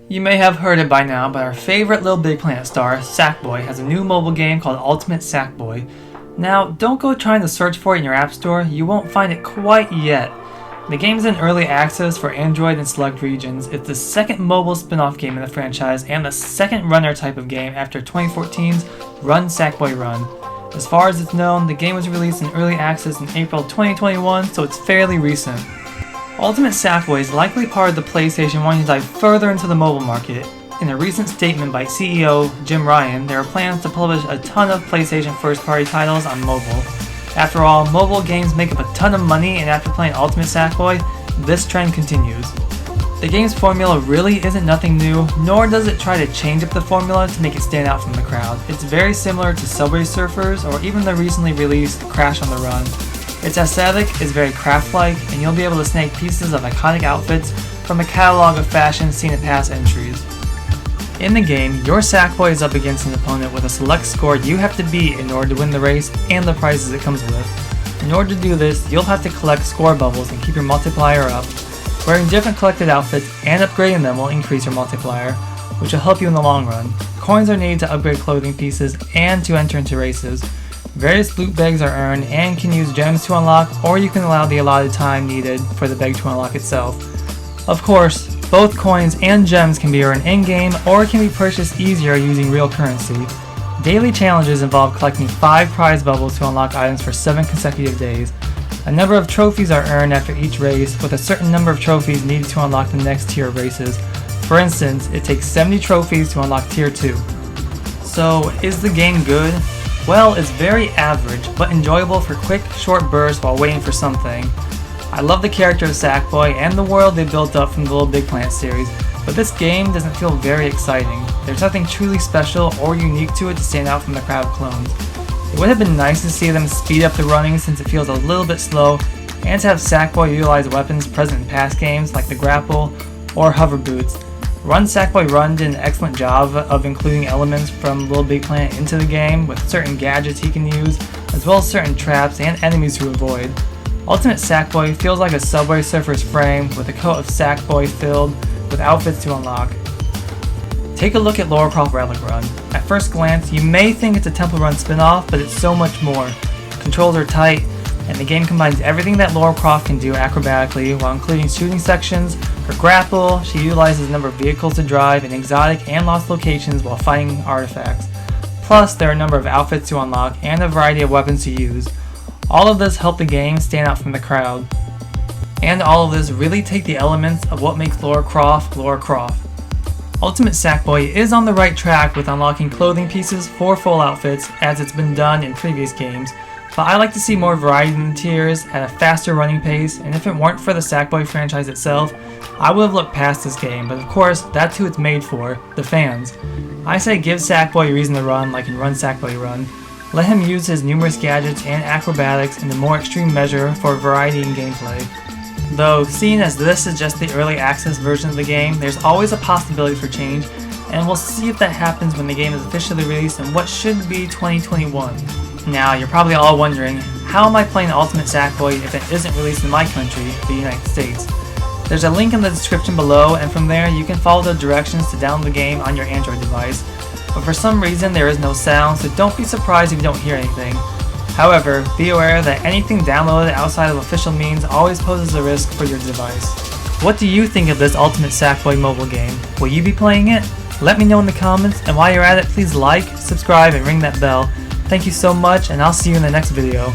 You may have heard it by now, but our favorite Little Big Planet star, Sackboy, has a new mobile game called Ultimate Sackboy. Now, don't go trying to search for it in your app store, you won't find it quite yet. The game's in early access for Android and select regions. It's the second mobile spin-off game in the franchise and the second runner type of game after 2014's Run Sackboy Run. As far as it's known, the game was released in early access in April 2021, so it's fairly recent. Ultimate Sackboy is likely part of the PlayStation wanting to dive further into the mobile market. In a recent statement by CEO Jim Ryan, there are plans to publish a ton of PlayStation first-party titles on mobile. After all, mobile games make up a ton of money, and after playing Ultimate Sackboy, this trend continues. The game's formula really isn't nothing new, nor does it try to change up the formula to make it stand out from the crowd. It's very similar to Subway Surfers or even the recently released Crash on the Run. Its aesthetic is very craft-like, and you'll be able to snag pieces of iconic outfits from a catalog of fashion seen in past entries. In the game, your Sackboy is up against an opponent with a select score you have to beat in order to win the race and the prizes it comes with. In order to do this, you'll have to collect score bubbles and keep your multiplier up. Wearing different collected outfits and upgrading them will increase your multiplier, which will help you in the long run. Coins are needed to upgrade clothing pieces and to enter into races. Various loot bags are earned and can use gems to unlock, or you can allow the allotted time needed for the bag to unlock itself. Of course, both coins and gems can be earned in-game or can be purchased easier using real currency. Daily challenges involve collecting 5 prize bubbles to unlock items for 7 consecutive days. A number of trophies are earned after each race, with a certain number of trophies needed to unlock the next tier of races. For instance, it takes 70 trophies to unlock Tier 2. So, is the game good? Well, it's very average, but enjoyable for quick, short bursts while waiting for something. I love the character of Sackboy and the world they built up from the Little Big Planet series, but this game doesn't feel very exciting. There's nothing truly special or unique to it to stand out from the crowd of clones. It would have been nice to see them speed up the running since it feels a little bit slow, and to have Sackboy utilize weapons present in past games like the grapple or hover boots. Run Sackboy Run did an excellent job of including elements from Little Big Planet into the game, with certain gadgets he can use, as well as certain traps and enemies to avoid. Ultimate Sackboy feels like a Subway Surfers frame with a coat of Sackboy filled with outfits to unlock. Take a look at Croft Relic Run. At first glance, you may think it's a Temple Run spin-off, but it's so much more. Controls are tight, and the game combines everything that Lara Croft can do acrobatically while including shooting sections. For grapple, she utilizes a number of vehicles to drive in exotic and lost locations while fighting artifacts. Plus, there are a number of outfits to unlock and a variety of weapons to use. All of this help the game stand out from the crowd. And all of this really take the elements of what makes Lara Croft Lara Croft. Ultimate Sackboy is on the right track with unlocking clothing pieces for full outfits as it's been done in previous games, but I like to see more variety in the tiers at a faster running pace, and if it weren't for the Sackboy franchise itself, I would have looked past this game, but of course, that's who it's made for, the fans. I say give Sackboy a reason to run like in Run Sackboy Run. Let him use his numerous gadgets and acrobatics in a more extreme measure for variety in gameplay. Though, seeing as this is just the early access version of the game, there's always a possibility for change, and we'll see if that happens when the game is officially released in what should be 2021. Now, you're probably all wondering, how am I playing Ultimate Sackboy if it isn't released in my country, the United States? There's a link in the description below, and from there you can follow the directions to download the game on your Android device. But for some reason there is no sound, so don't be surprised if you don't hear anything. However, be aware that anything downloaded outside of official means always poses a risk for your device. What do you think of this Ultimate Sackboy mobile game? Will you be playing it? Let me know in the comments, and while you're at it, please like, subscribe, and ring that bell. Thank you so much, and I'll see you in the next video.